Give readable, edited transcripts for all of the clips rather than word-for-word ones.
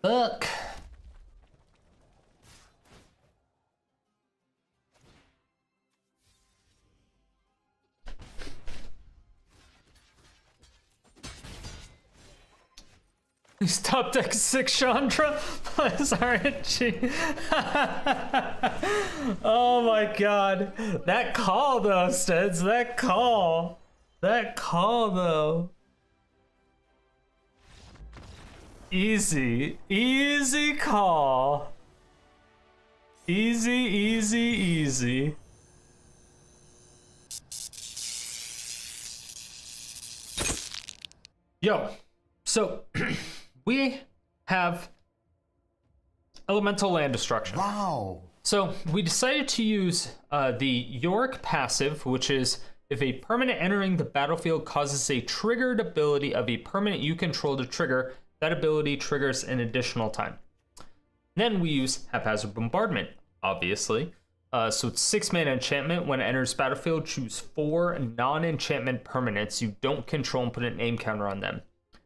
Fuck. He's top deck 6 Chandra plus RNG. Oh my god. That call though, Steds. That call. That call though. Easy. Easy call. Easy, easy, easy. Yo. So... we have elemental land destruction. Wow. So we decided to use the Yarok passive, which is if a permanent entering the battlefield causes a triggered ability of a permanent you control to trigger, that ability triggers an additional time. Then we use Haphazard Bombardment, obviously. So it's 6 mana enchantment. When it enters battlefield, choose 4 non-enchantment permanents you don't control and put an aim counter on them.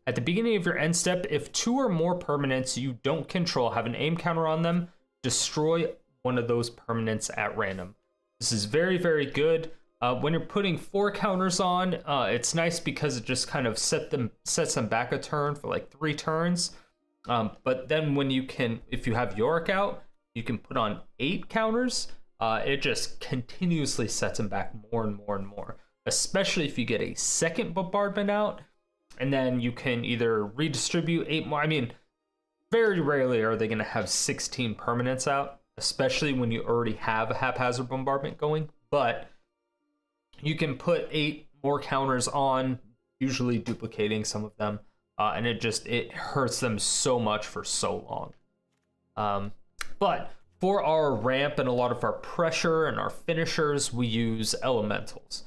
At the beginning of your end step, if 2 or more permanents you don't control have an aim counter on them, destroy one of those permanents at random. This is very, very good. When you're putting 4 counters on, it's nice because it just kind of sets them back a turn for like 3 turns. But then when you can, if you have Yarok out, you can put on 8 counters. It just continuously sets them back more and more and more, especially if you get a second bombardment out. And then you can either redistribute 8 more. I mean, very rarely are they going to have 16 permanents out, especially when you already have a Haphazard Bombardment going. But you can put 8 more counters on, usually duplicating some of them. And it hurts them so much for so long. But for our ramp and a lot of our pressure and our finishers, we use elementals.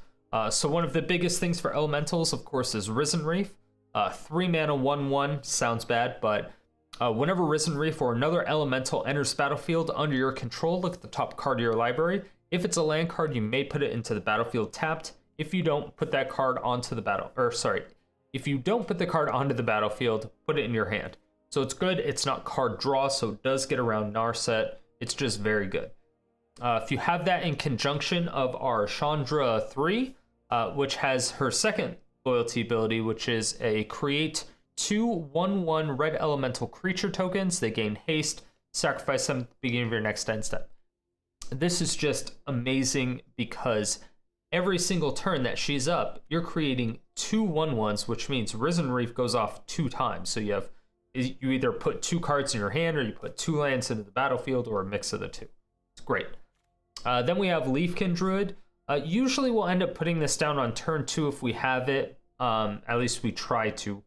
So one of the biggest things for elementals, of course, is Risen Reef. 3 mana 1/1 sounds bad, but whenever Risen Reef or another elemental enters battlefield under your control, look at the top card of your library. If it's a land card, you may put it into the battlefield tapped. If you don't put that card onto the if you don't put the card onto the battlefield, put it in your hand. So it's good. It's not card draw, so it does get around Narset. It's just very good. If you have that in conjunction of our Chandra 3, which has her second loyalty ability, which is a create 2 1/1 red elemental creature tokens. They gain haste, sacrifice them at the beginning of your next end step. This is just amazing because every single turn that she's up, you're creating 2 1/1s, which means Risen Reef goes off 2 times. So you either put 2 cards in your hand or you put 2 lands into the battlefield or a mix of the 2. It's great. Then we have Leafkin Druid. Usually we'll end up putting this down on turn 2 if we have it. At least we try to,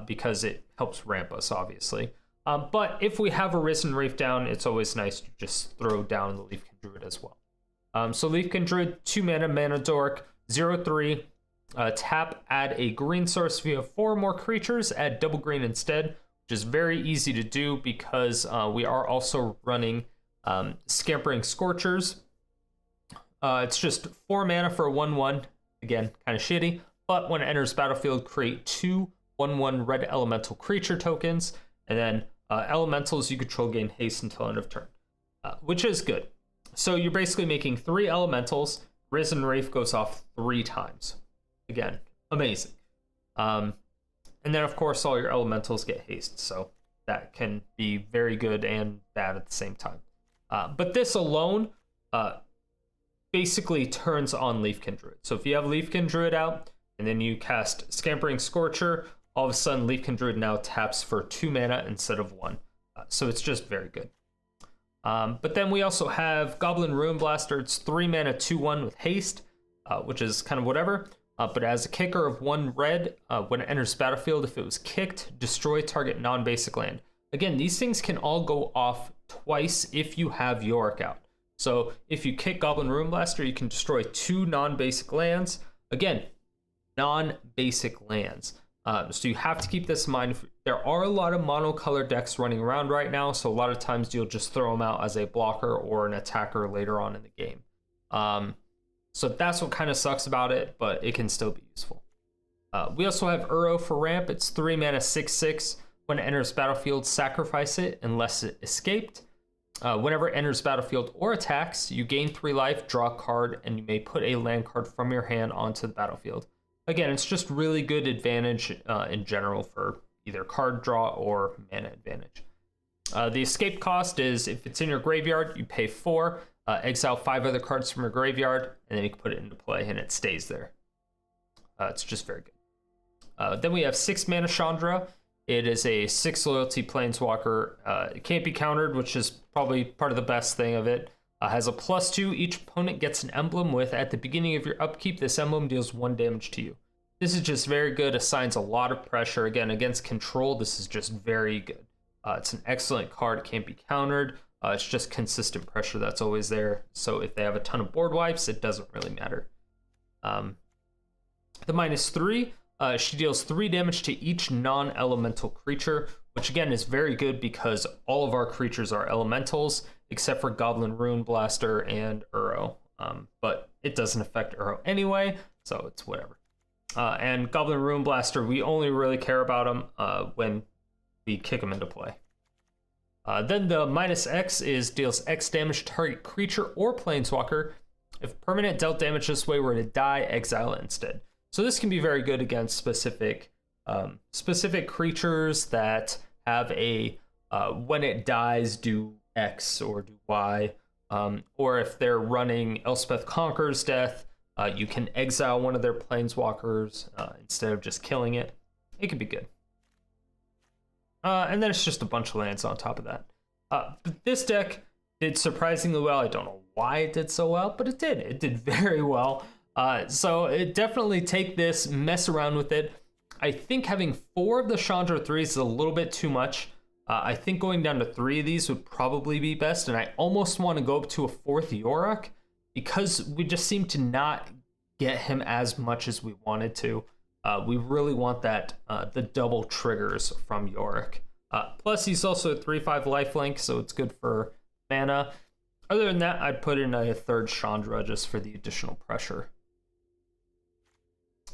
because it helps ramp us, obviously. But if we have a Risen Reef down, it's always nice to just throw down the Leafkin Druid as well. So Leafkin Druid, 2 mana dork, 0/3. Tap, add a green source. If you have 4 more creatures, add double green instead, which is very easy to do because we are also running Scampering Scorchers. It's just 4 mana for a 1/1. Again, kind of shitty. But when it enters battlefield, create 2 1/1 red elemental creature tokens. And then elementals you control gain haste until end of turn, which is good. So you're basically making 3 elementals. Risen Reef goes off 3 times. Again, amazing. And then, of course, all your elementals get haste. So that can be very good and bad at the same time. But this alone... basically turns on Leafkin Druid. So if you have Leafkin Druid out and then you cast Scampering Scorcher, all of a sudden Leafkin Druid now taps for 2 mana instead of 1. So it's just very good. But then we also have Goblin Ruinblaster. It's 3 mana 2/1 with haste, which is kind of whatever. But as a kicker of 1 red, when it enters battlefield, if it was kicked, destroy target non-basic land. Again, these things can all go off twice if you have Yarok out. So if you kick Goblin Ruinblaster, you can destroy 2 non-basic lands. Again, non-basic lands. So you have to keep this in mind. There are a lot of monocolor decks running around right now, so a lot of times you'll just throw them out as a blocker or an attacker later on in the game. So that's what kind of sucks about it, but it can still be useful. We also have Uro for ramp. It's 3 mana 6/6. When it enters battlefield, sacrifice it unless it escaped. Whenever it enters battlefield or attacks, you gain 3 life, draw a card, and you may put a land card from your hand onto the battlefield. Again, it's just really good advantage in general for either card draw or mana advantage. The escape cost is, if it's in your graveyard, you pay 4, exile 5 other cards from your graveyard, and then you can put it into play, and it stays there. It's just very good. Then we have 6 mana Chandra. It is a 6 loyalty planeswalker. It can't be countered, which is probably part of the best thing of it. Has a +2. Each opponent gets an emblem with, at the beginning of your upkeep, this emblem deals 1 damage to you. This is just very good, assigns a lot of pressure. Again, against control, this is just very good. It's an excellent card, it can't be countered. It's just consistent pressure that's always there. So if they have a ton of board wipes, it doesn't really matter. The -3, she deals 3 damage to each non-elemental creature, which again is very good because all of our creatures are elementals, except for Goblin Ruinblaster and Uro. But it doesn't affect Uro anyway, so it's whatever. And Goblin Ruinblaster, we only really care about him when we kick him into play. Then the -X is deals X damage to target creature or planeswalker. If permanent dealt damage this way were to die, exile it instead. So this can be very good against specific creatures that have a when it dies do X or do Y, or if they're running Elspeth Conqueror's Death, you can exile one of their planeswalkers instead of just killing it. It could be good. And then it's just a bunch of lands on top of that. But this deck did surprisingly well. I don't know why it did so well, but it did. It did very well. So it definitely take this, mess around with it. I think having 4 of the Chandra 3s is a little bit too much. I think going down to 3 of these would probably be best, and I almost want to go up to a 4th Yarok because we just seem to not get him as much as we wanted to. We really want that the double triggers from Yarok. Plus, he's also a 3/5 lifelink, so it's good for mana. Other than that, I'd put in a 3rd Chandra just for the additional pressure.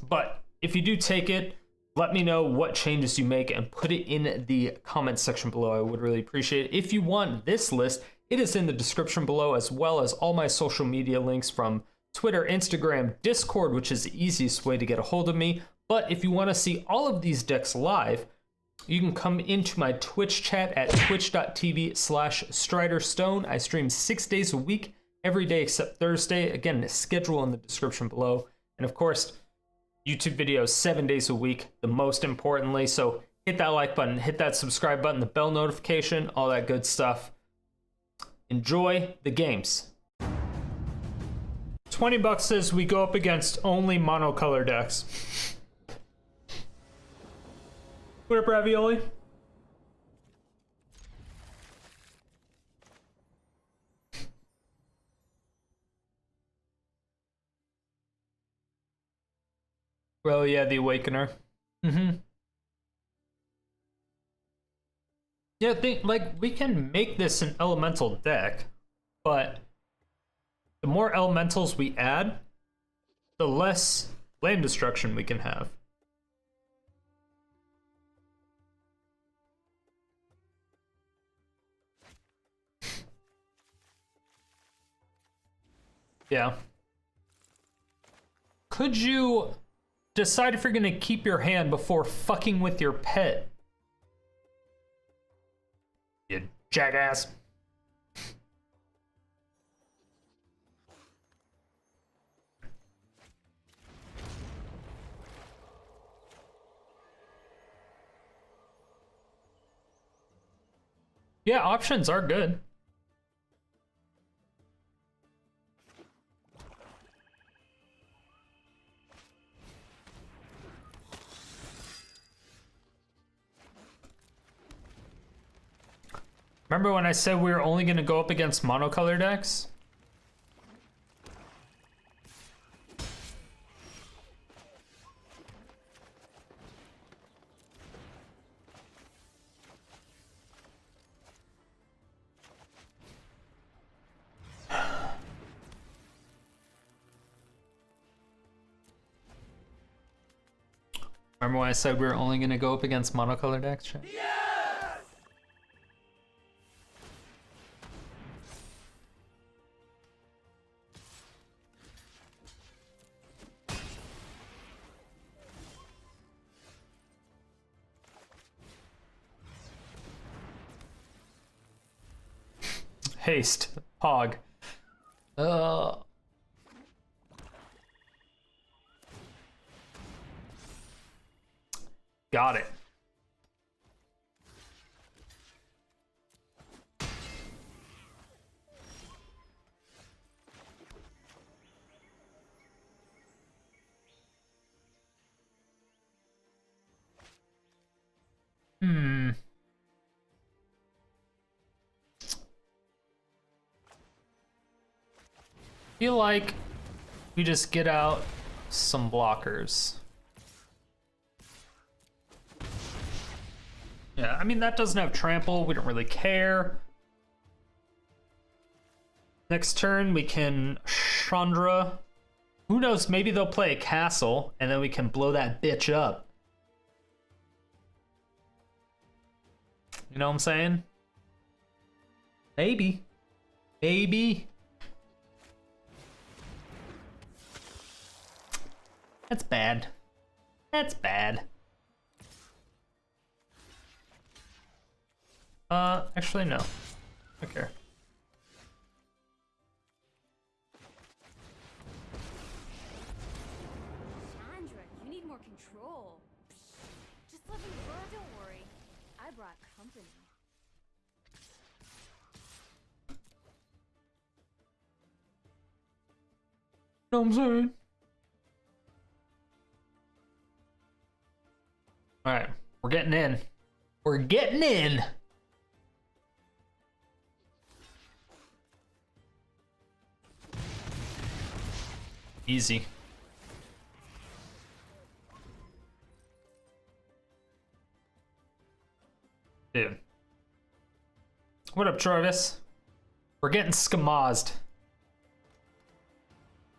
But if you do take it, let me know what changes you make and put it in the comment section below. I would really appreciate it. If you want this list, it is in the description below, as well as all my social media links from Twitter, Instagram, Discord, which is the easiest way to get a hold of me. But if you want to see all of these decks live, you can come into my Twitch chat at twitch.tv/StriderStone. I stream 6 days a week, every day except Thursday. Again, the schedule in the description below. And of course, YouTube videos 7 days a week, the most importantly. So hit that like button, hit that subscribe button, the bell notification, all that good stuff. Enjoy the games. $20 says we go up against only monocolor decks. What up, Ravioli? Well, yeah, the Awakener. Yeah, we can make this an elemental deck, but the more elementals we add, the less land destruction we can have. Yeah. Could you decide if you're gonna keep your hand before fucking with your pet? You jackass. Yeah, options are good. Remember when I said we were only going to go up against monocolor decks? Remember when I said we were only going to go up against monocolor decks? Yeah! Haste. Hog. Got it. Feel like we just get out some blockers. Yeah, I mean, that doesn't have trample. We don't really care. Next turn, we can Chandra. Who knows? Maybe they'll play a castle, and then we can blow that bitch up. You know what I'm saying? Maybe. Maybe. That's bad. That's bad. Actually, no. I don't care. Chandra, you need more control. Just let me go, don't worry. I brought company. Know what I'm saying? All right, we're getting in. We're getting in. Easy. Dude. What up, Travis? We're getting skamazed.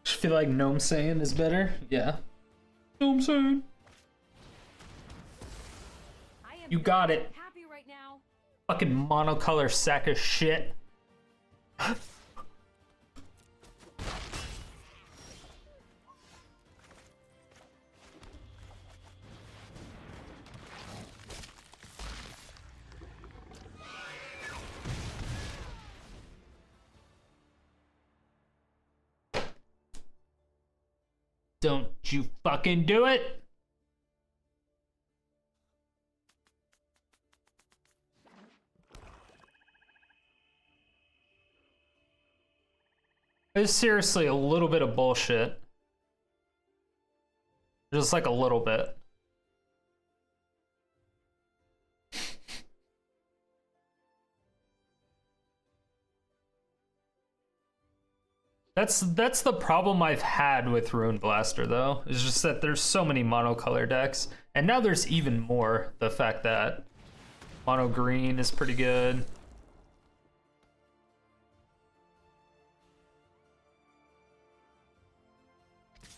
I feel like Gnome saying is better. Yeah. Gnome saying. You got it. Happy right now. Fucking monocolor sack of shit. Don't you fucking do it. It's seriously a little bit of bullshit. Just like a little bit. That's the problem I've had with Ruinblaster though. It's just that there's so many monocolor decks. And now there's even more. The fact that mono green is pretty good.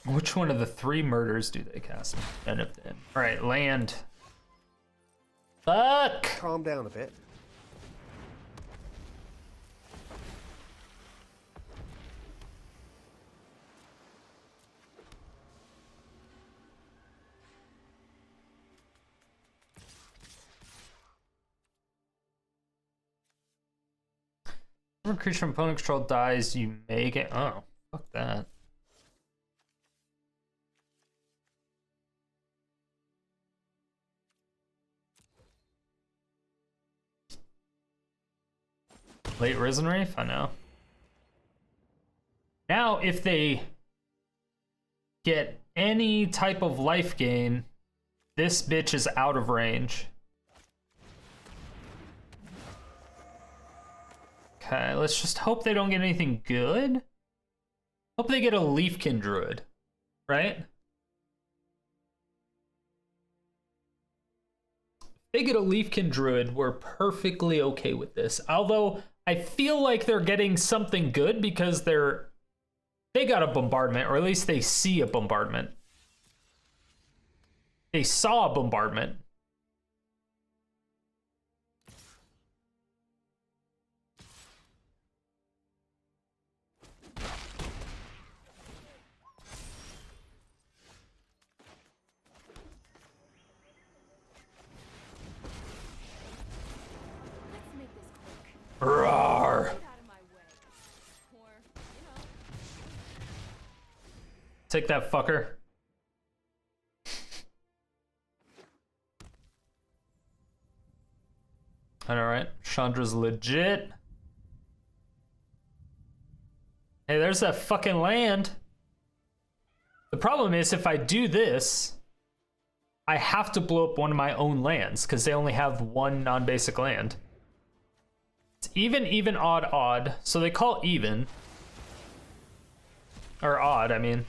Which one of the three murders do they cast? None of them. All right, land. Fuck! Calm down a bit. When a creature opponent control dies, you may get... Oh, fuck that. Late Risen Reef? I know. Now, if they get any type of life gain, this bitch is out of range. Okay, let's just hope they don't get anything good. Hope they get a Leafkin Druid, right? If they get a Leafkin Druid, we're perfectly okay with this. Although, I feel like they're getting something good because they got a bombardment, or at least they see a bombardment. They saw a bombardment. Let's make this quick. Roar. Get out of my Take that, fucker. Alright, Chandra's legit. Hey, there's that fucking land. The problem is if I do this, I have to blow up one of my own lands because they only have one non-basic land. It's even, even, odd, odd. So they call even. Or odd, I mean.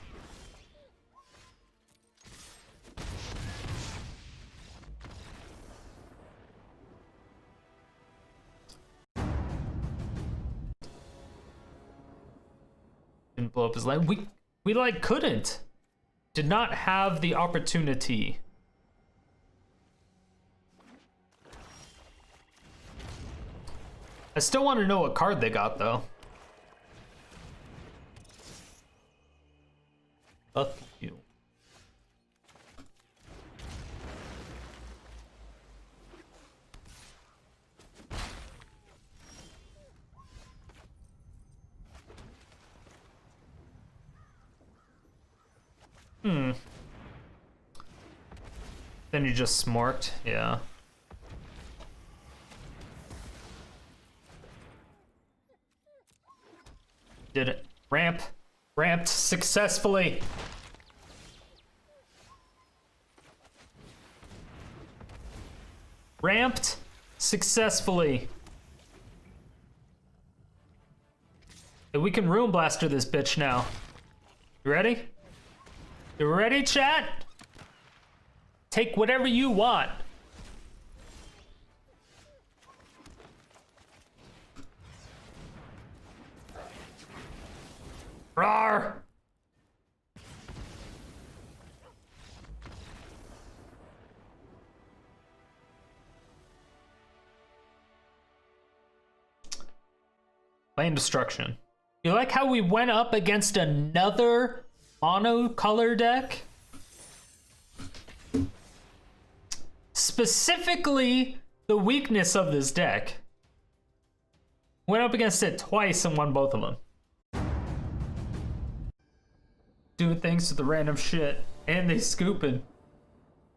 Didn't blow up his land. We like couldn't. Did not have the opportunity. I still want to know what card they got though. Fuck you. Then you just smorked, yeah. Did it. Ramped successfully. Ramped successfully. And we can Ruinblaster this bitch now. You ready? You ready, chat? Take whatever you want. Rawr! Land destruction. You like how we went up against another mono color deck? Specifically, the weakness of this deck. Went up against it twice and won both of them. Doing things with the random shit. And they scooping.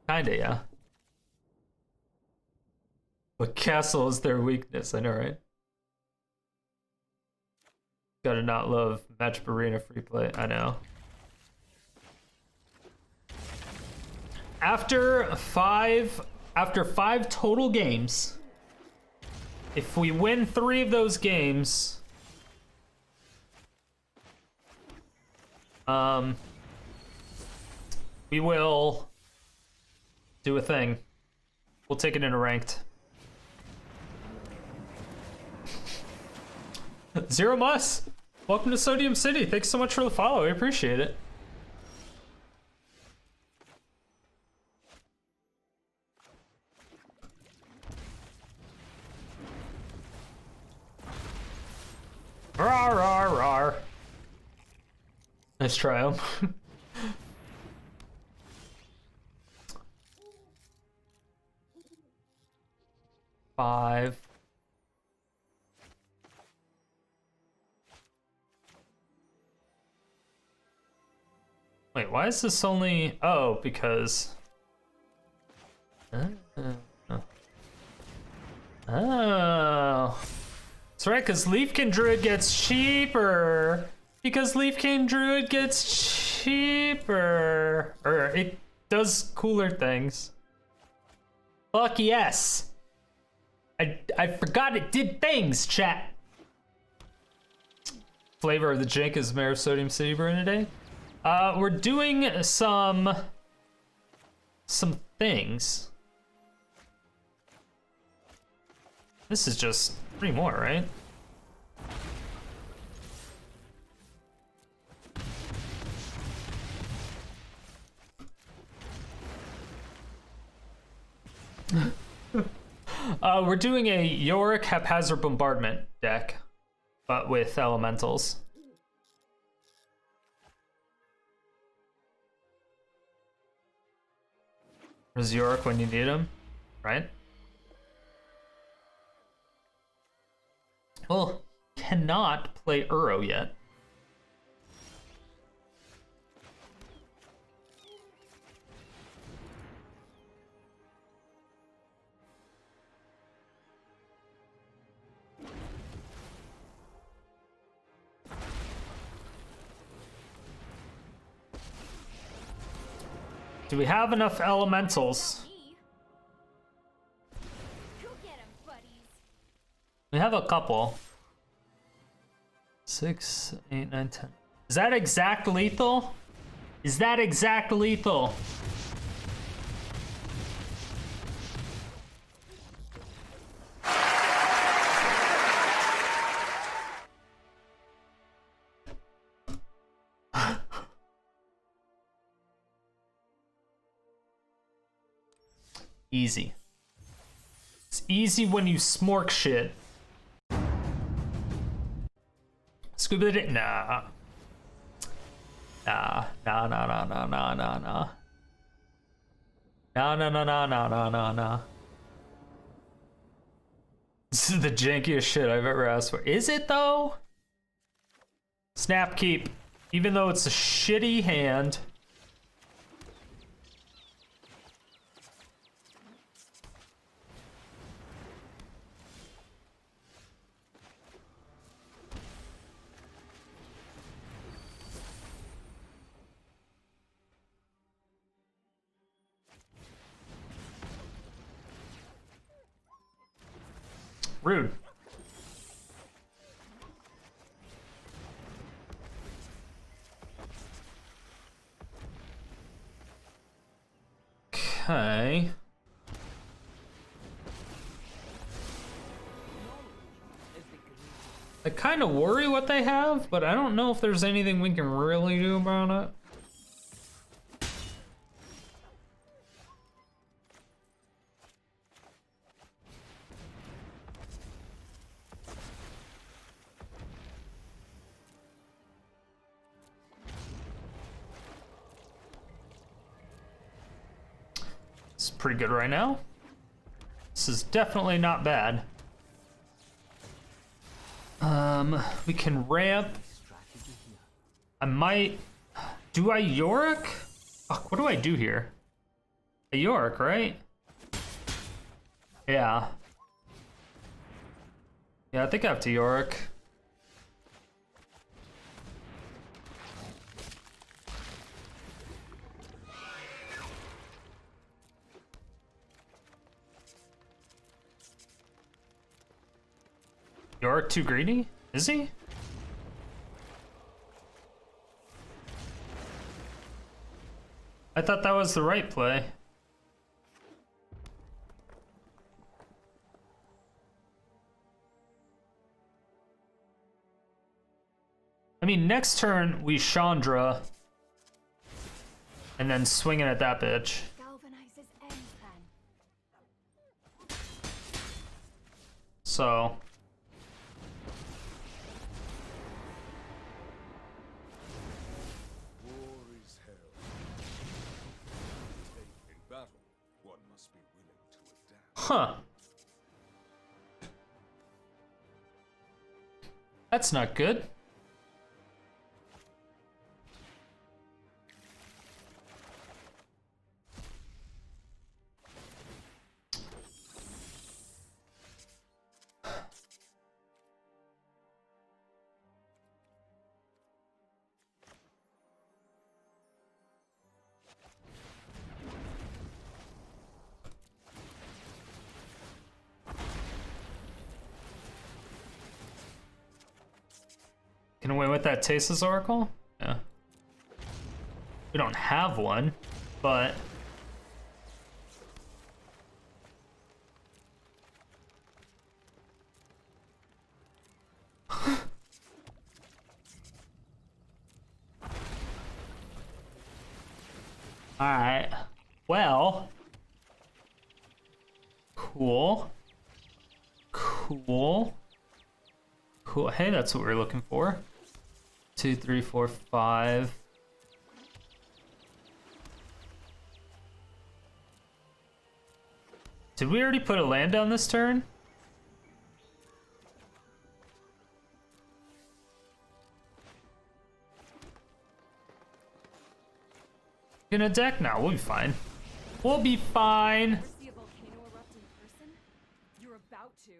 Kinda, yeah. But castle is their weakness, I know, right? Gotta not love Matchup Arena free play, I know. After five total games, if we win 3 of those games, we will do a thing. We'll take it into ranked. Zero Mus, welcome to Sodium City. Thanks so much for the follow. I appreciate it. Rawr, rawr, rawr. Nice Triome. 5. Wait, why is this only... Oh, because... Oh. That's right, because Leafkin Druid gets cheaper. Because Leafkin Druid gets cheaper. Or it does cooler things. Fuck yes. I forgot it did things, chat. Flavor of the Jink is Mayor of Sodium City Burn today. We're doing some things. This is just 3 more, right? We're doing a Yarok Haphazard Bombardment deck, but with elementals. There's Yarok when you need him, right? Well, cannot play Uro yet. Do we have enough elementals? Me. Go get 'em, buddies. We have a couple. 6, 8, 9, 10. Is that exact lethal? Is that exact lethal? Easy. It's easy when you smork shit. Scuba day? Nah. Nah. Nah, nah, nah, nah, nah, nah, nah. Nah, nah, nah, nah, nah, nah, nah, nah. This is the jankiest shit I've ever asked for. Is it though? Snap keep. Even though it's a shitty hand. Rude. Okay. I kind of worry what they have, but I don't know if there's anything we can really do about it. It's pretty good right now. This is definitely not bad. We can ramp. I might. Do I Yarok? Fuck, what do I do here? A Yarok, right? Yeah. Yeah, I think I have to Yarok. Yarok too greedy? Is he? I thought that was the right play. I mean, next turn we Chandra and then swing it at that bitch. Galvanizes ends then. So. Huh. That's not good. Can we win with that Tasteless Oracle? Yeah. We don't have one, but... Alright. Well... Cool. Cool. Cool. Hey, that's what we're looking for. 2, 3, 4, 5. Did we already put a land down this turn? Gonna deck now. We'll be fine. We'll be fine. See a volcano erupt in person? You're about to.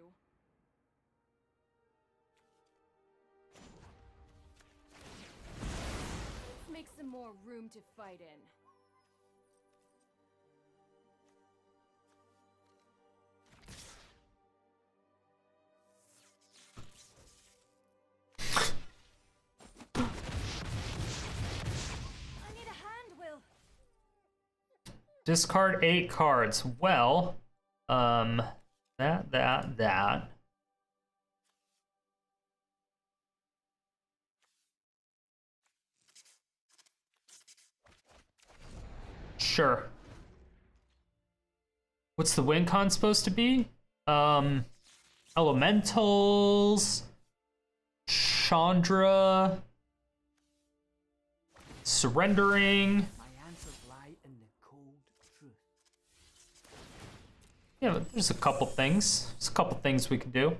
Let's make some more room to fight in. Discard 8 cards. Well, that. Sure. What's the win con supposed to be? Elementals, Chandra, surrendering. My answers lie in the cold truth. Yeah, but there's a couple things. There's a couple things we can do.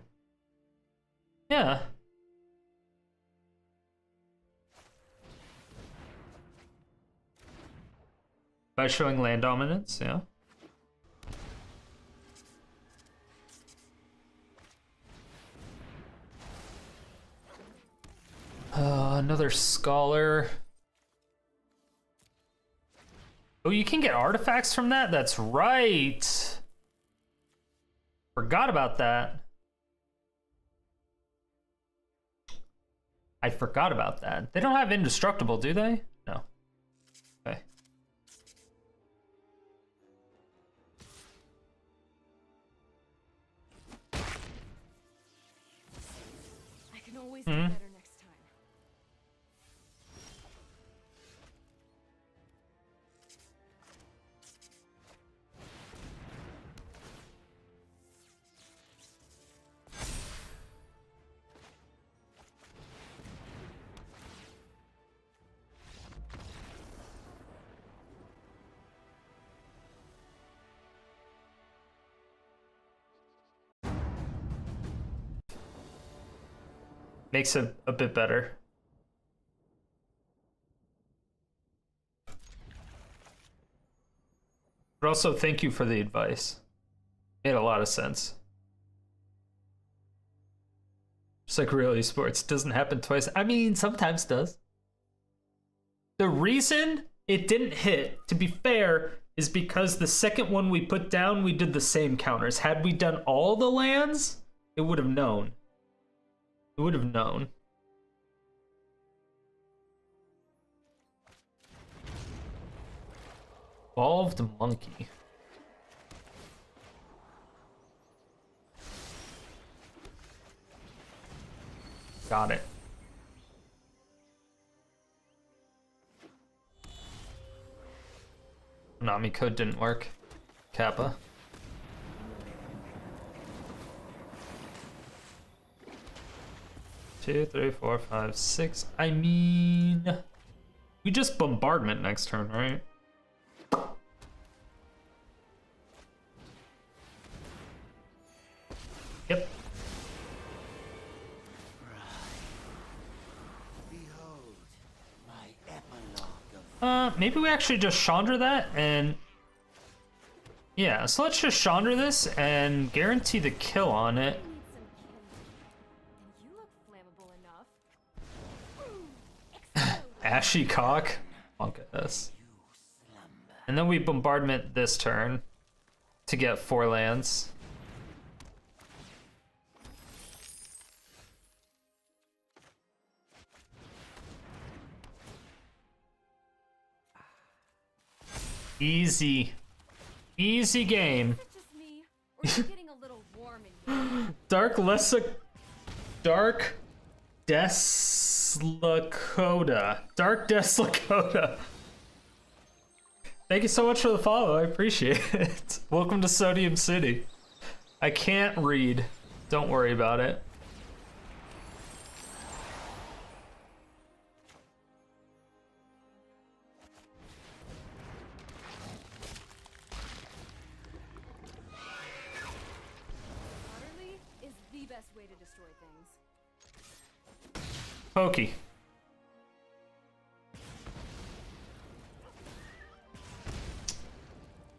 Yeah. By showing land dominance, yeah. Another scholar. Oh, you can get artifacts from that? That's right. Forgot about that. I forgot about that. They don't have indestructible, do they? No. Okay. I can always do better next time. Makes it a bit better. But also, thank you for the advice. Made a lot of sense. Just like real esports, doesn't happen twice. I mean, sometimes does. The reason it didn't hit, to be fair, is because the second one we put down, we did the same counters. Had we done all the lands, it would have known. It would have known. Evolved monkey. Got it. Konami code didn't work. Kappa. Two, three, four, five, six. I mean, we just bombardment next turn, right? Yep. Maybe we actually just Chandra that and yeah, so let's just Chandra this and guarantee the kill on it. Ashy cock. Funk us. And then we bombardment this turn to get 4 lands. Easy. Easy game. Is it just me, or is it getting a little warm in here? Dark Deslakota. Dark Deslakota. Thank you so much for the follow. I appreciate it. Welcome to Sodium City. I can't read. Don't worry about it. Utterly is the best way to destroy things. Pokey.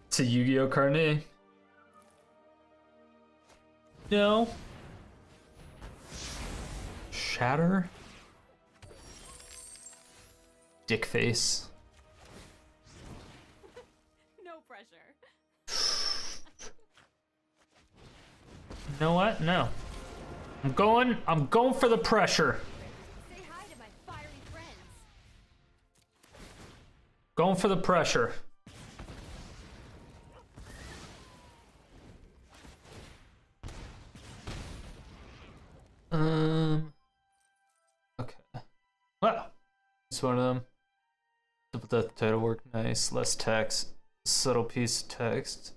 It's a Yu-Gi-Oh Carnet. No. Shatter. Dick face. No pressure. You know what? No. I'm going for the pressure. Say hi to my fiery friends. Going for the pressure. It's one of them. Double death title work, nice. Less text. Subtle piece of text.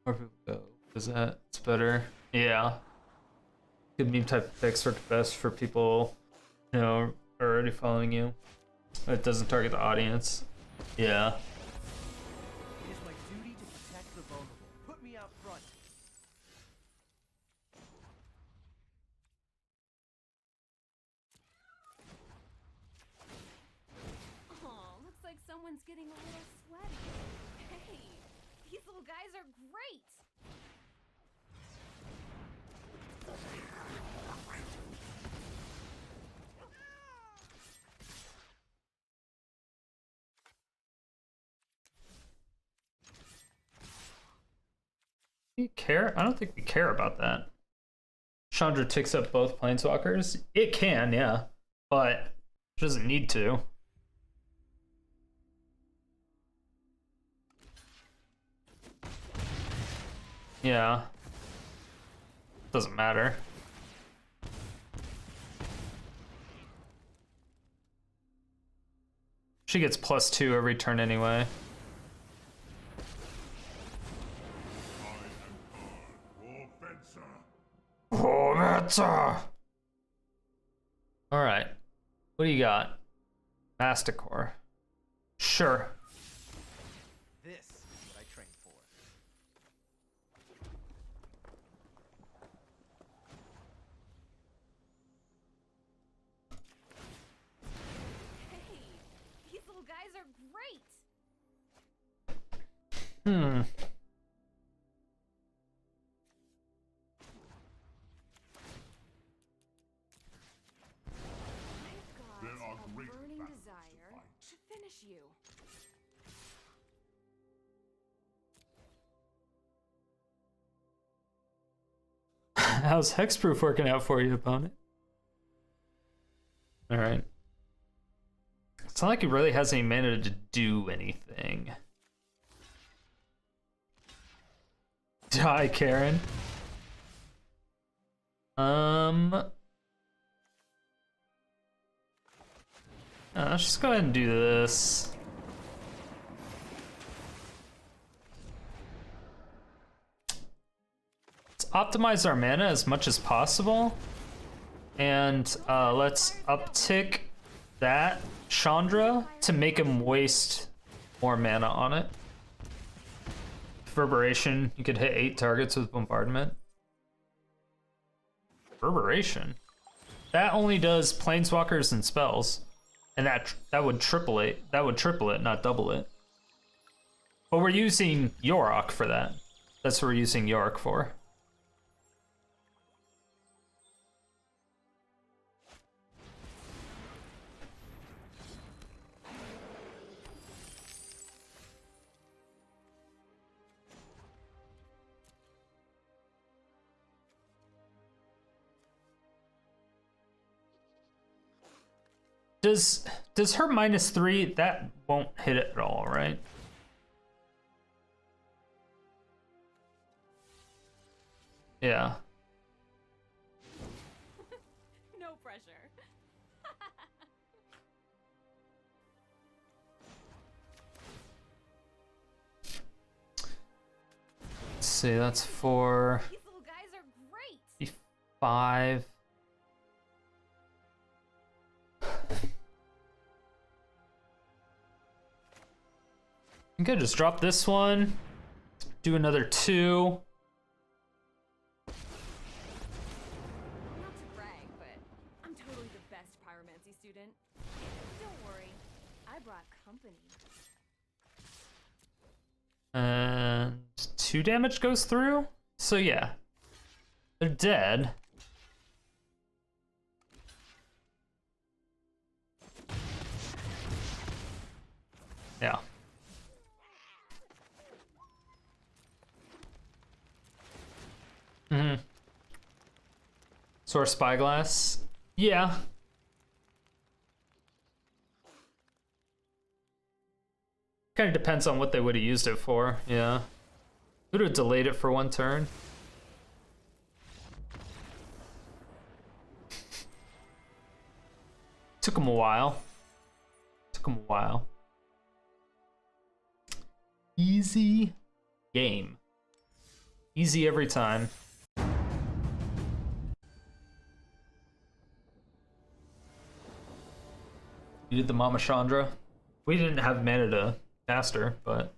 More people go. What is that? It's better. Yeah. Good meme type of text work best for people, you know, are already following you. It doesn't target the audience. Yeah. It is my duty to protect the vulnerable. Put me out front. Oh, looks like someone's getting a little sweaty. Hey, these little guys are great. We care? I don't think we care about that. Chandra ticks up both planeswalkers. It can, yeah, but it doesn't need to. Yeah. Doesn't matter. She gets +2 every turn anyway. Alright. What do you got? Masticore. Sure. This is what I trained for. Hey, these little guys are great. Hmm. I've got a burning desire to finish you. How's Hexproof working out for you, opponent? Alright. It's not like he really has any mana to do anything. Die, Karen. Let's just go ahead and do this. Let's optimize our mana as much as possible. And let's uptick that Chandra to make him waste more mana on it. Reverberation, you could hit 8 targets with Bombardment. Reverberation? That only does planeswalkers and spells. And that would triple it. That would triple it, not double it. But we're using Yarok for that. That's what we're using Yarok for. Does her -3, that won't hit it at all, right? Yeah. No pressure. Let's see, that's 4, These little guys are great. 5. Okay, just drop this one. Do another 2. Not to brag, but I'm totally the best pyromancy student. Don't worry, I brought company. And 2 damage goes through? So yeah. They're dead. Yeah. Mm-hmm. Source Spyglass? Yeah. Kind of depends on what they would have used it for, yeah. Would have delayed it for 1 turn. Took him a while. Took him a while. Easy game. Easy every time. You did the Mama Chandra. We didn't have mana to cast her, but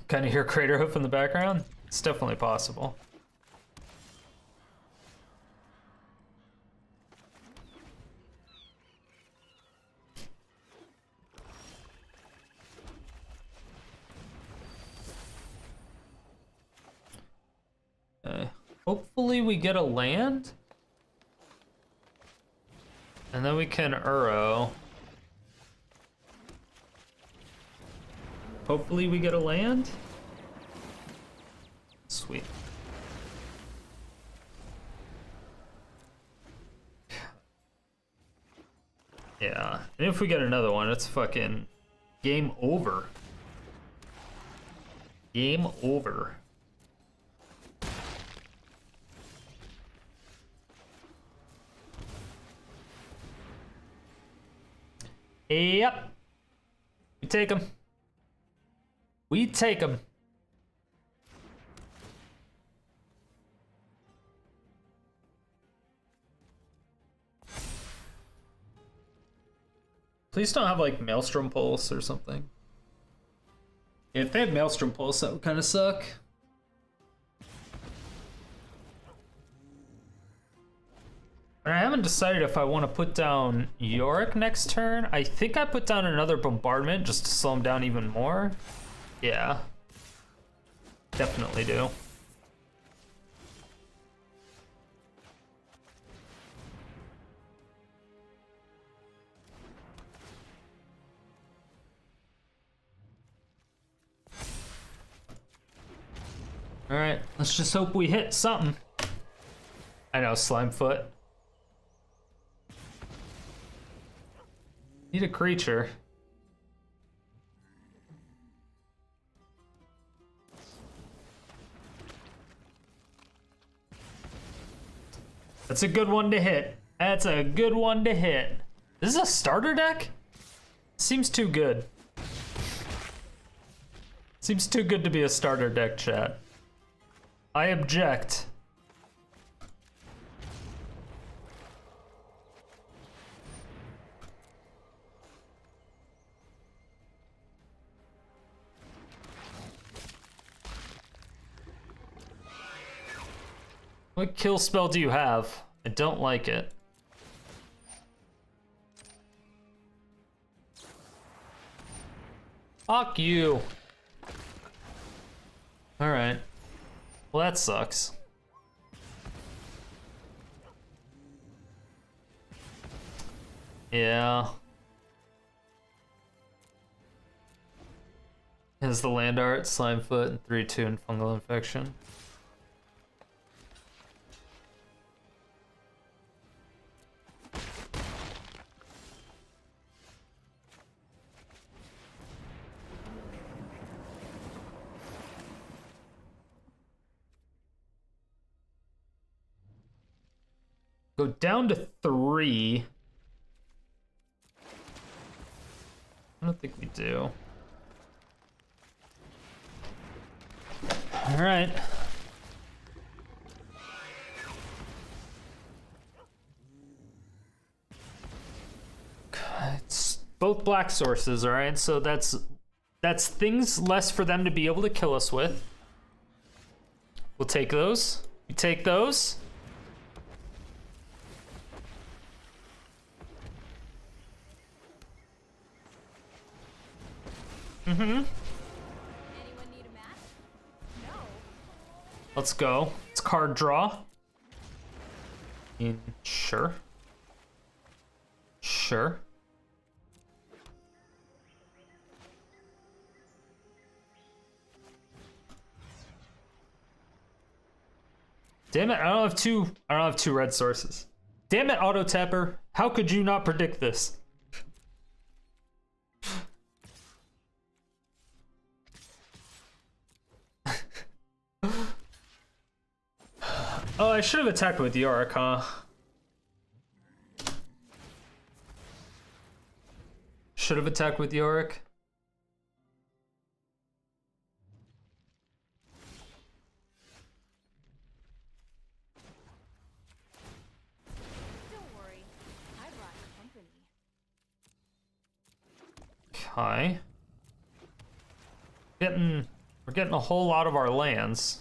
kind of hear Crater Hoof in the background. It's definitely possible. Hopefully we get a land. And then we can Uro. Hopefully we get a land. Sweet. Yeah, and if we get another one, it's fucking game over. Game over. Yep. We take him. We take him. Please don't have like Maelstrom Pulse or something. If they have Maelstrom Pulse, that would kind of suck. I haven't decided if I want to put down Yarok next turn. I think I put down another Bombardment just to slow him down even more. Yeah. Definitely do. Alright, let's just hope we hit something. I know, Slimefoot. Need a creature. That's a good one to hit. That's a good one to hit. This is a starter deck? Seems too good. Seems too good to be a starter deck, chat. I object. What kill spell do you have? I don't like it. Fuck you. Alright. Well, that sucks. Yeah. Has the land art, Slimefoot, and 3/2 and Fungal Infection. Go down to 3. I don't think we do. All right. It's both black sources, all right? So that's things less for them to be able to kill us with. We'll take those. We take those. Mm-hmm. Anyone need a match? No. Let's go. It's card draw. Sure. Sure. Damn it, I don't have two red sources. Damn it, Auto Tapper. How could you not predict this? Oh, I should have attacked with Yarok, huh? Should have attacked with Yarok. Don't worry, I brought company. Okay. We're getting a whole lot of our lands.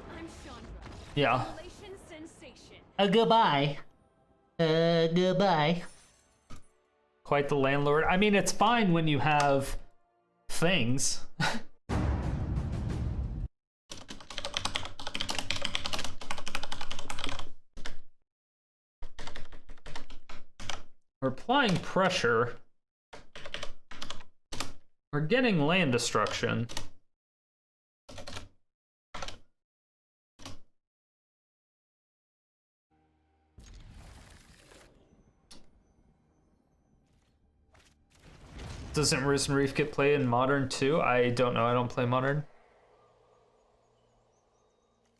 I'm Chandra. Yeah. Relation sensation. Goodbye. Goodbye. Quite the landlord. I mean, it's fine when you have things. We're applying pressure. We're getting land destruction. Doesn't Risen Reef get played in Modern too? I don't know. I don't play Modern.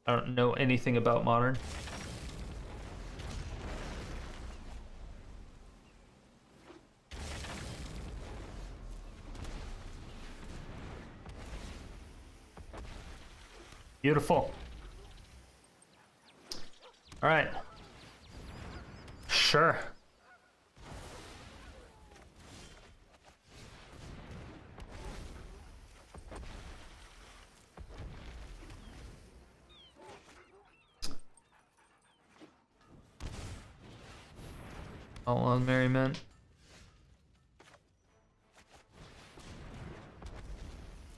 I don't know anything about Modern. Beautiful. All right. Sure. All on merriment.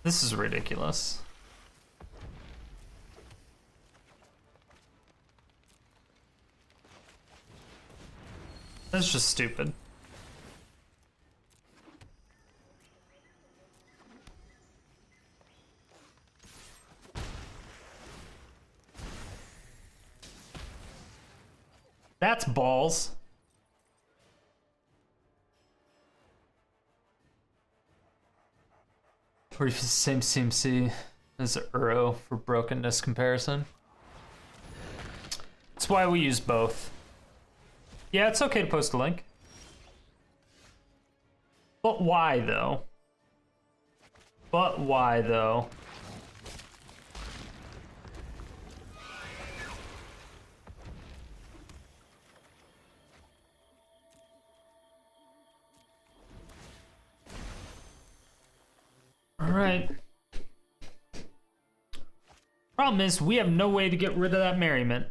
This is ridiculous. That's just stupid. That's balls. Or if it's the same CMC as Uro for brokenness comparison. That's why we use both. Yeah, it's okay to post a link. But why, though? But why, though? All right. Problem is, we have no way to get rid of that merriment.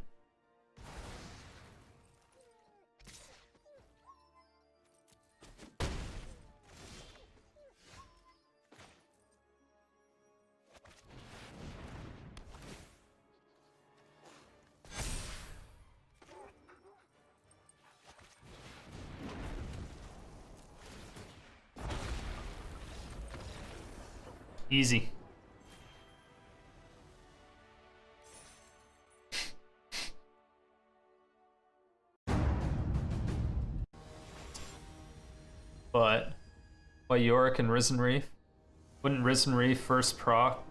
Easy. But why Yarok and Risen Reef? Wouldn't Risen Reef first proc?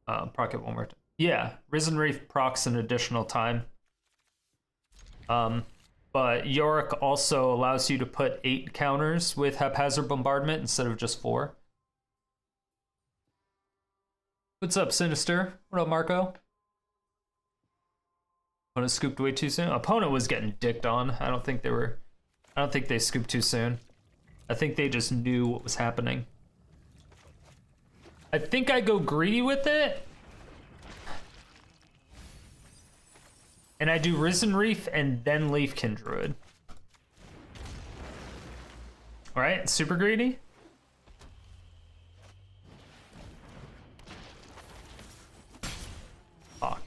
Proc it one more time. Yeah, Risen Reef procs an additional time. But Yarok also allows you to put 8 counters with Haphazard Bombardment instead of just 4. What's up, Sinister? What up, Marco? Opponent scooped way too soon. Opponent was getting dicked on. I don't think they scooped too soon. I think they just knew what was happening. I think I go greedy with it. And I do Risen Reef and then Leafkin Druid. Alright, super greedy. Fuck.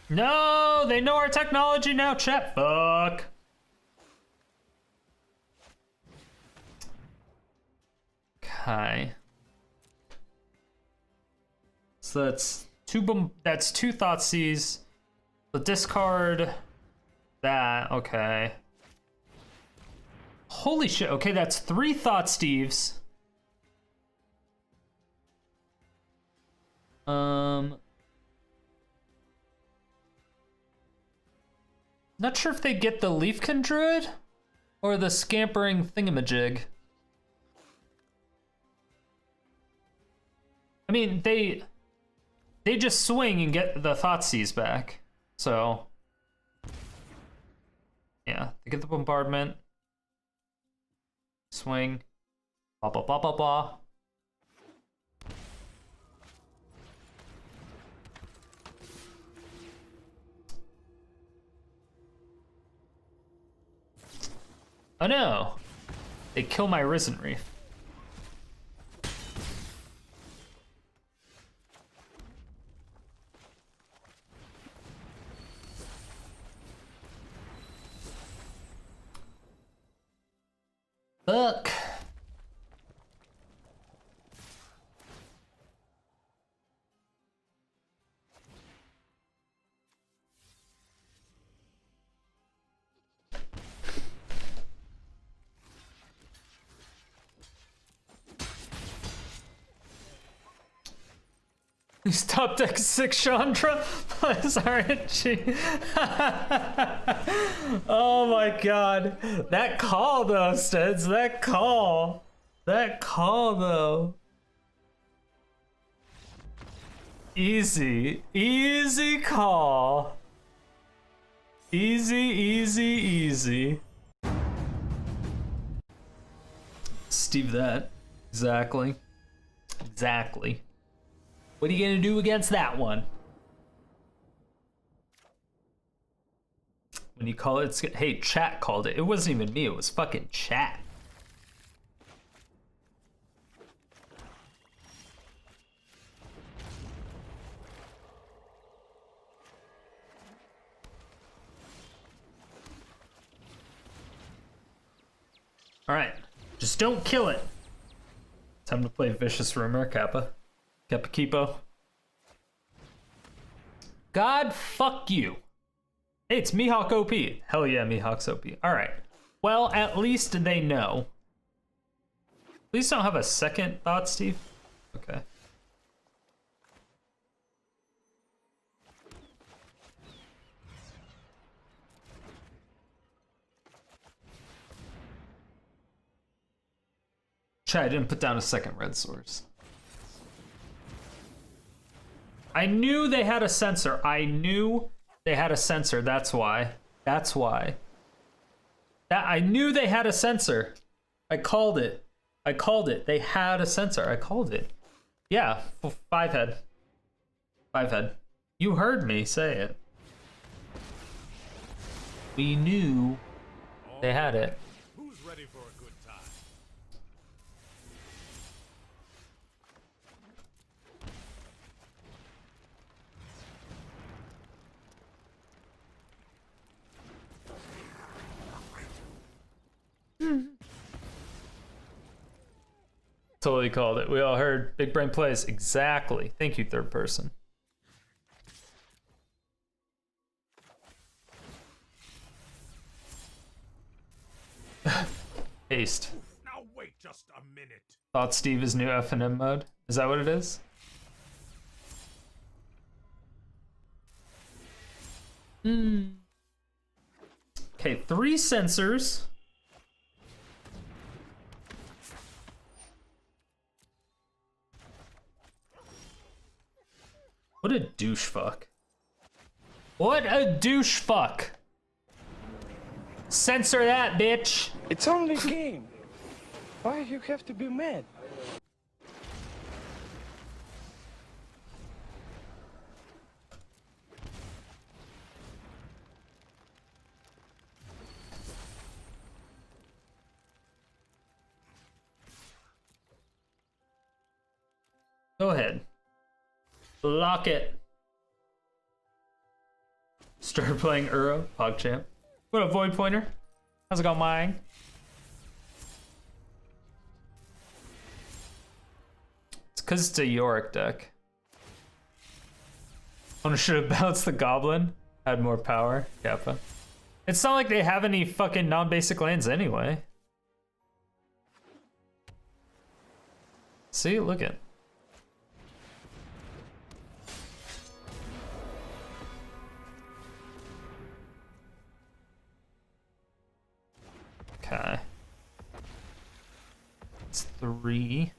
No, they know our technology now, chat. Fuck. Okay. So that's two Thoughtseize. So discard that. Okay. Holy shit. Okay, that's 3 Thoughtsteves. Not sure if they get the Leafkin Druid or the Scampering Thingamajig. I mean, they just swing and get the Thoughtseize back. So, yeah, they get the Bombardment. Swing. Blah, blah, blah, blah, blah. Oh no! They kill my Risen Reef. Look. Stop deck 6 Chandra plus RNG. Oh my god. That call though, Steds. That call. That call though. Easy. Easy call. Easy, easy, easy. Steve that. Exactly. Exactly. What are you gonna do against that one? When you call it, hey, chat called it. It wasn't even me, it was fucking chat. All right, just don't kill it. Time to play Vicious Rumor, Kappa. Kappa Kipo. God fuck you. Hey, it's Mihawk OP. Hell yeah, Mihawk's OP. Alright. Well, at least they know. Please don't have a second thought, Steve. Okay. Chat, I didn't put down a second red source. I knew they had a sensor. I knew they had a sensor. That's why. That's why. I knew they had a sensor. I called it. I called it. They had a sensor. I called it. Yeah, 5 head. 5 head. You heard me say it. We knew they had it. Who's ready for a good time? Totally called it. We all heard Big Brain Plays. Exactly. Thank you, third person. Haste. Now wait just a minute. Thought Steve is new F&M mode. Is that what it is? Okay, 3 sensors. What a douche fuck. What a douche fuck. Censor that, bitch. It's only a game. Why you have to be mad? Go ahead. Block it. Start playing Uro, PogChamp. What up, Void Pointer? How's it going, Mine? It's because it's a Yarok deck. I should have bounced the Goblin. Had more power. Kappa. It's not like they have any fucking non-basic lands anyway. See, look at. 3.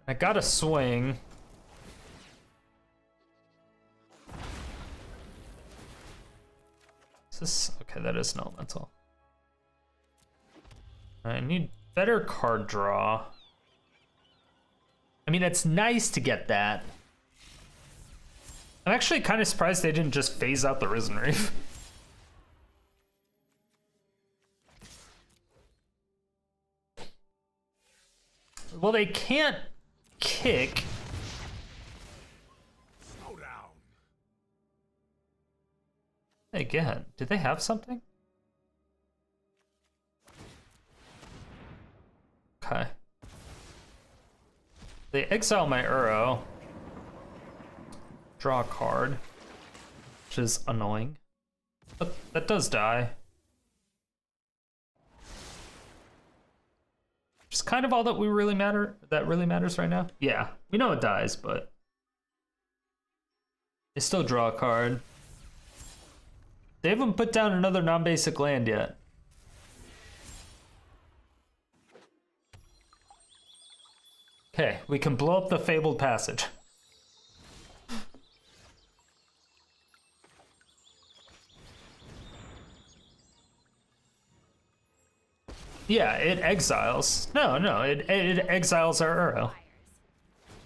I got a swing. Is this okay? That is an elemental. I need better card draw. I mean, it's nice to get that. I'm actually kind of surprised they didn't just phase out the Risen Reef. Well, they can't kick. Slow down. Again, did they have something? Okay. They exile my Uro. Draw a card, which is annoying. But that does die. Which is kind of all that really matters right now. Yeah, we know it dies, but they still draw a card. They haven't put down another non-basic land yet. Okay, we can blow up the Fabled Passage. Yeah, it exiles. No, it exiles our Uro.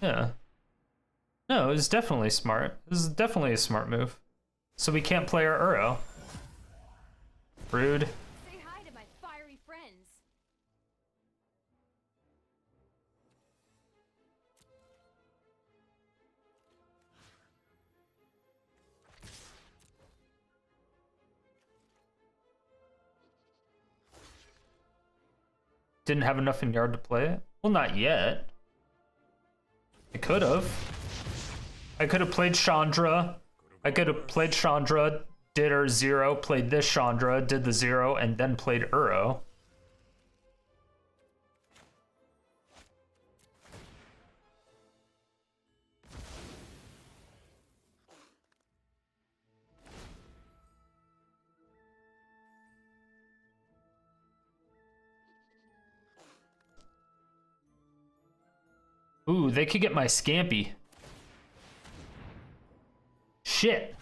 Yeah. No, it was definitely smart. This is definitely a smart move. So we can't play our Uro. Rude. Say hi to my fiery friends. Didn't have enough in yard to play it? Well, not yet. I could have. I could have played Chandra. I could have played Chandra, did our 0, played this Chandra, did the 0, and then played Uro. Ooh, they could get my Scampy. Shit.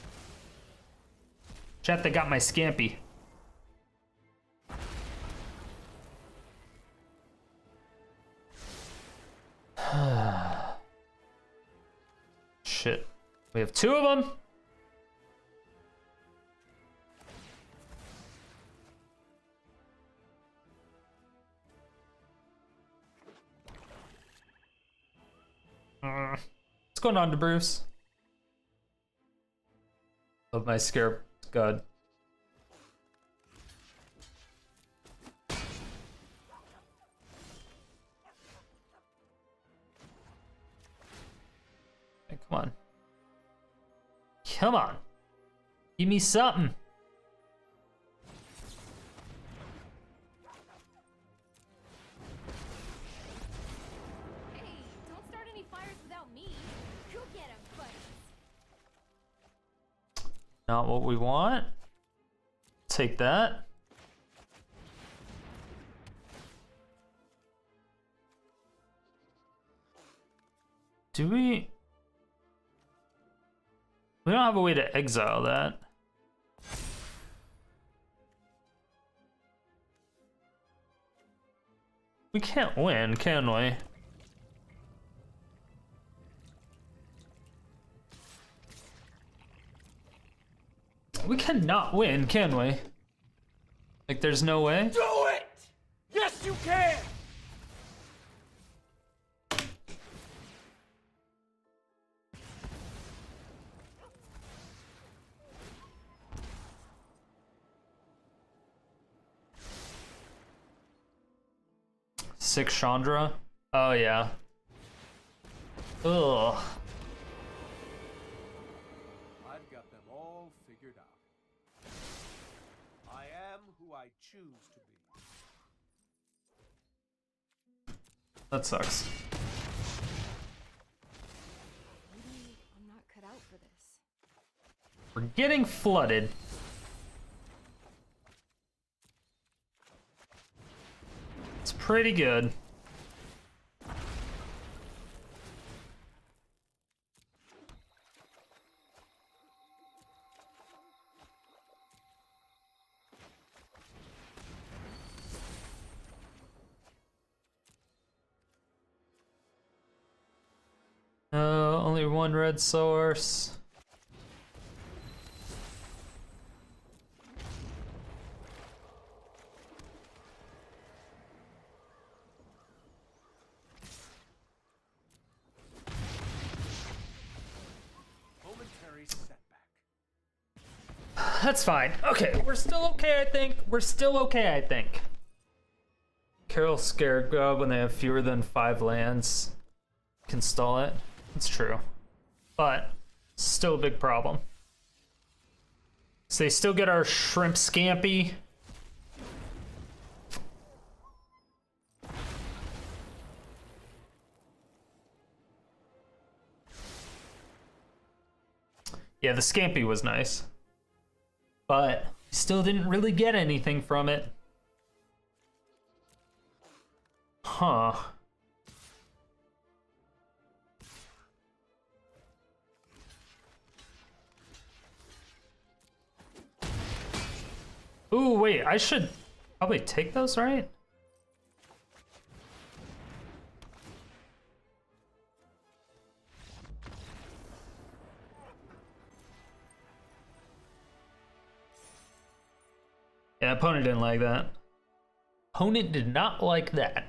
Chat, they got my Scampy. Shit. We have 2 of them. What's going on to Bruce? Love my Scarab God. Hey, come on. Come on. Give me something. Not what we want. Take that. Do we? We don't have a way to exile that. We can't win, can we? We cannot win, can we? Like, there's no way? Do it! Yes, you can! Six Chandra? Oh, yeah. Ugh. I've got them all figured out. I am who I choose to be. That sucks. Maybe I'm not cut out for this. We're getting flooded. It's pretty good. Only one red source. Momentary setback. That's fine. Okay, we're still okay, I think. We're still okay, I think. Carol scared God when they have fewer than 5 lands. Can stall it. It's true. But still a big problem. So they still get our shrimp scampi. Yeah, the scampi was nice. But still didn't really get anything from it. Huh. Ooh, wait, I should probably take those, right? Yeah, opponent didn't like that. Opponent did not like that.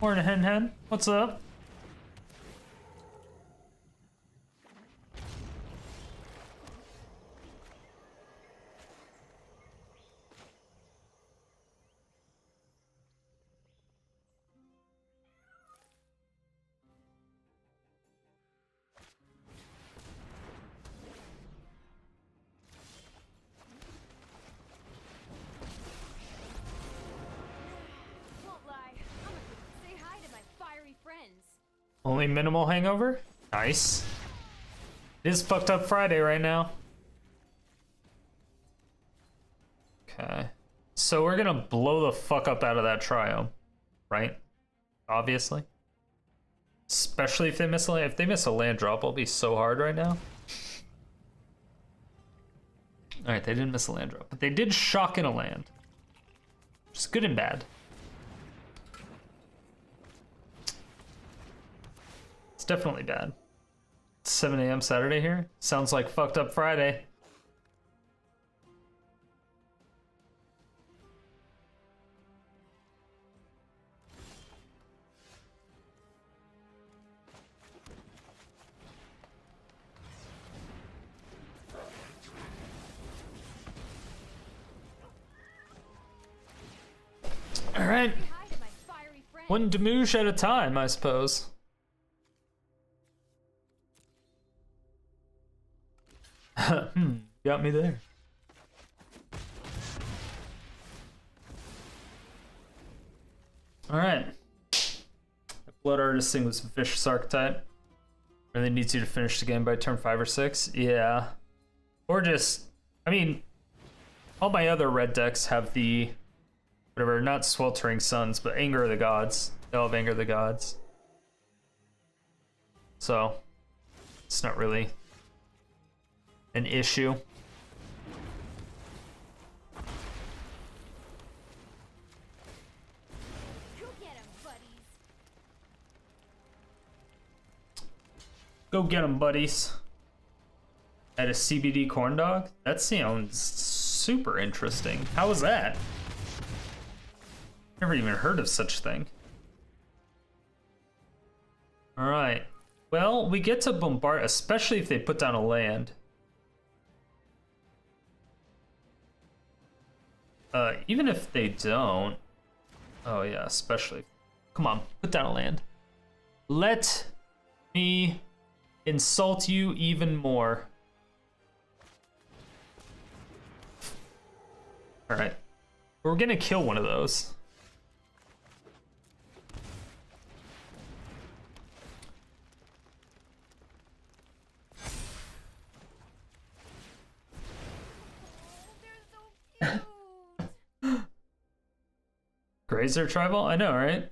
Morning, Hen Hen. What's up? Only minimal hangover? Nice. It is fucked up Friday right now. Okay. So we're gonna blow the fuck up out of that Triome, right? Obviously. Especially if they miss a land. If they miss a land drop, it'll be so hard right now. Alright, they didn't miss a land drop. But they did shock in a land. Which is good and bad. Definitely bad. It's 7 a.m. Saturday here. Sounds like fucked up Friday. All right. One Demouche at a time, I suppose. Got me there. Alright. Blood Artisting was a vicious archetype. Really needs you to finish the game by turn 5 or 6. Yeah. Or just, I mean, all my other red decks have the, whatever, not Sweltering Suns, but Anger of the Gods. They all have Anger of the Gods. So, it's not really an issue. Go get 'em, buddies. At a CBD corn dog? That sounds super interesting. How was that? Never even heard of such a thing. Alright. Well, we get to bombard, especially if they put down a land. Even if they don't. Oh yeah, especially. Come on, put down a land. Let Me insult you even more. All right, we're gonna kill one of those. They're so cute. Grazer tribal? I know, right?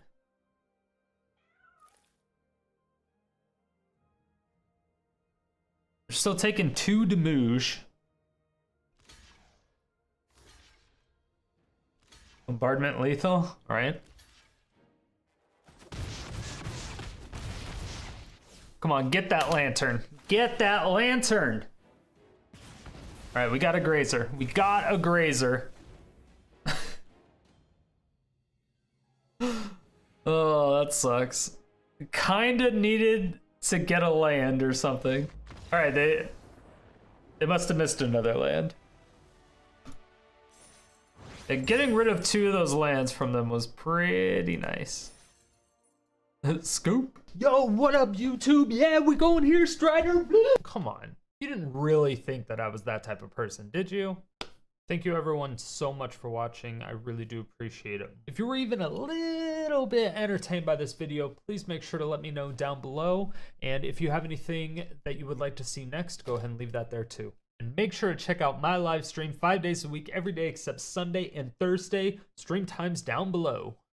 They're still taking 2 damage. Bombardment lethal, alright. Come on, get that lantern. Get that lantern! Alright, we got a grazer. We got a grazer. Oh, that sucks. Kinda needed to get a land or something. Alright, they must have missed another land. And getting rid of 2 of those lands from them was pretty nice. Scoop. Yo, what up, YouTube? Yeah, we going here, Strider. Come on. You didn't really think that I was that type of person, did you? Thank you everyone so much for watching. I really do appreciate it. If you were even a little bit entertained by this video, please make sure to let me know down below. And if you have anything that you would like to see next, go ahead and leave that there too. And make sure to check out my live stream 5 days a week, every day except Sunday and Thursday. Stream times down below.